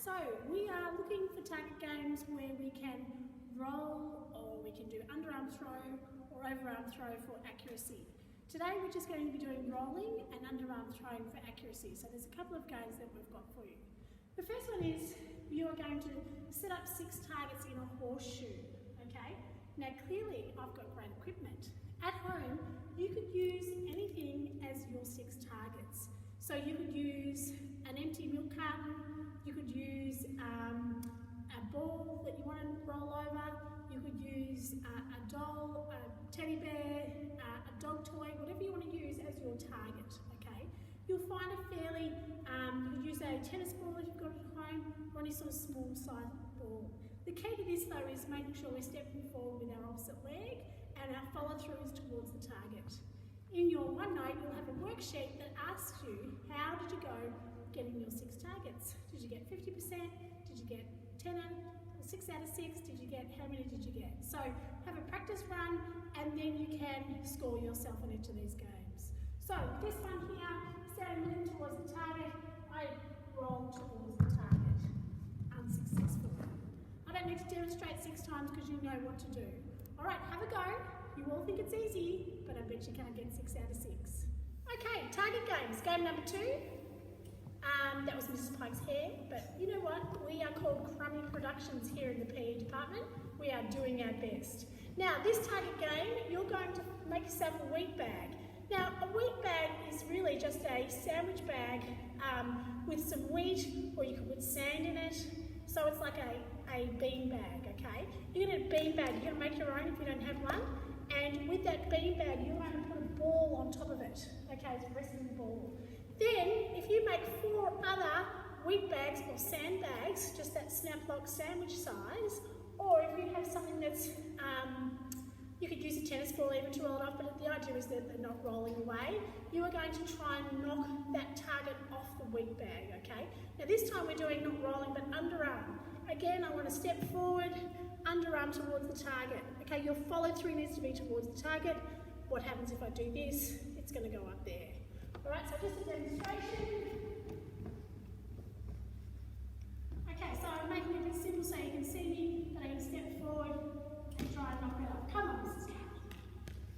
So we are looking for target games where we can roll, or we can do underarm throw or overarm throw for accuracy. Today we're just going to be doing rolling and underarm throwing for accuracy. So there's a couple of games that we've got for you. The first one is you are going to set up 6 targets in a horseshoe, okay? Now clearly I've got great equipment. At home you could use anything as your 6 targets. So you could use an empty milk carton, you could use a ball that you want to roll over, you could use a doll, a teddy bear, a dog toy, whatever you want to use as your target, okay? You'll find a fairly, you could use a tennis ball if you've got it at home, or any sort of small size ball. The key to this though is making sure we're stepping forward with our opposite leg and our follow through is towards the target. In your OneNote, you'll have a worksheet that asks you, how did you go getting your 6 targets? Did you get 50%? Did you get 6 out of 6? Did you get, how many did you get? So have a practice run and then you can score yourself on each of these games. So this one here, standing towards the target, I roll towards the target, unsuccessful. I don't need to demonstrate 6 times because you know what to do. All right, have a go. You all think it's easy, but I bet you can't get 6 out of 6. Okay, target games. Game number 2. That was Mrs. Pike's hair, but you know what? We are called Crummy Productions here in the PE department. We are doing our best. Now, this target game, you're going to make yourself a wheat bag. Now, a wheat bag is really just a sandwich bag with some wheat, or you could put sand in it. So it's like a bean bag, okay? You're going to need a bean bag. You're going to make your own if you don't have one. And with that bean bag, you're going to put a ball on top of it, okay, as a resting ball. Then, if you make 4 other wheat bags or sand bags, just that snap lock sandwich size, or if you have something that's, you could use a tennis ball even to roll it off, but the idea is that they're not rolling away. You are going to try and knock that target off the wheat bag, okay? Now this time we're doing not rolling, but underarm. Again, I want to step forward, underarm towards the target. Okay, your follow through needs to be towards the target. What happens if I do this? It's going to go up there. All right, so just a demonstration. Okay, so I'm making it a bit simple so you can see me, but I can step forward and try and knock it off. Come on, Mrs.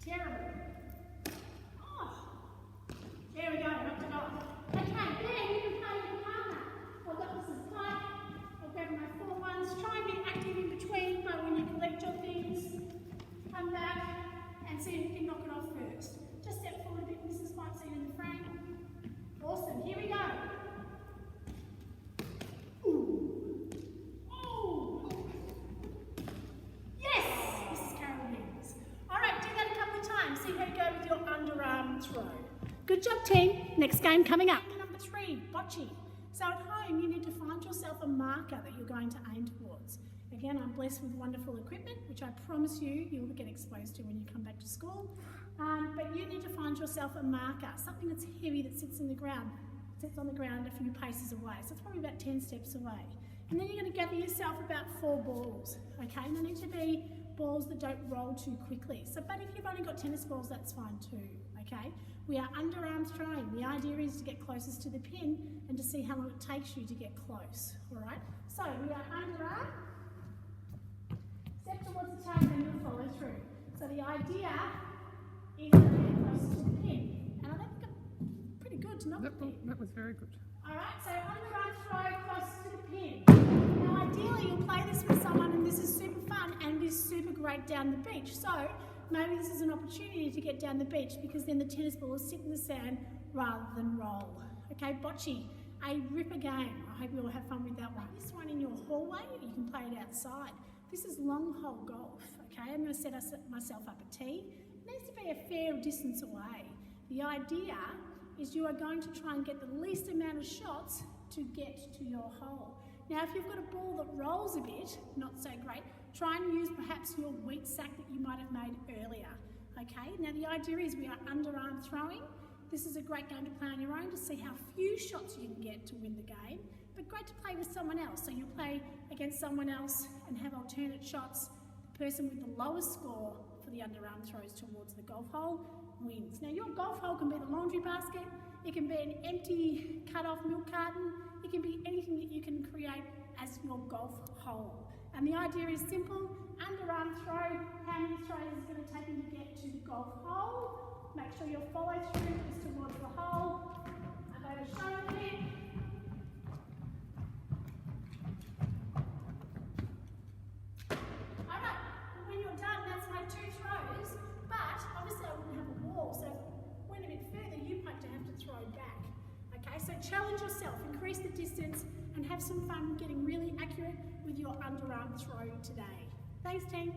Carroll. Terrible. Oh, there we go, knocked it off. Okay, then you can play with your partner. I've got Mrs. Pike. I'll grab my 4 ones. Try and be active in between, but when you collect your things, come back and see if you can knock it off first. Just step forward a bit, Mrs. Pike, so you're in the frame. Awesome, here we go. Ooh. Oh. Yes, Mrs. Carroll wins. All right, do that a couple of times. See how you go with your underarm throw. Good job, team. Next game coming up. Number 3, bocce. So at home, you need to find yourself a marker that you're going to aim towards. Again, I'm blessed with wonderful equipment, which I promise you'll get exposed to when you come back to school. But you need to find yourself a marker, something that's heavy that sits on the ground a few paces away. So it's probably about 10 steps away. And then you're going to gather yourself about 4 balls, okay? And they need to be balls that don't roll too quickly. So, but if you've only got tennis balls, that's fine too, okay? We are underarm throwing. The idea is to get closest to the pin and to see how long it takes you to get close, all right? So we are underarm, step towards the target and you'll follow through. So the idea is to get closest to the pin. And I don't think I'm pretty good to knock the pin. That was very good. All right, so underarm throw closest to the pin. Now ideally you'll play this with someone and this is super fun and it is super great down the beach. So maybe this is an opportunity to get down the beach because then the tennis ball will sit in the sand rather than roll. Okay, bocce, a ripper game. I hope you all have fun with that one. This one in your hallway, you can play it outside. This is long hole golf, okay? I'm going to set myself up a tee. It needs to be a fair distance away. The idea is you are going to try and get the least amount of shots to get to your hole. Now, if you've got a ball that rolls a bit, not so great, try and use perhaps your wheat sack that you might have made earlier, okay? Now, the idea is we are underarm throwing. This is a great game to play on your own to see how few shots you can get to win the game, but great to play with someone else. So you play against someone else and have alternate shots. The person with the lowest score for the underarm throws towards the golf hole wins. Now your golf hole can be the laundry basket, it can be an empty cut-off milk carton, it it can be anything that you can create as your golf hole. And the idea is simple, underarm throw, how many throws is going to take you to get to the golf hole. Make sure your follow through is towards the hole. I'm going to show you here. Alright, when you're done, that's my 2 throws, but obviously I wouldn't have a wall, so if it went a bit further, you might have to throw back. Okay, so challenge yourself, increase the distance, and have some fun getting really accurate with your underarm throw today. Thanks, team.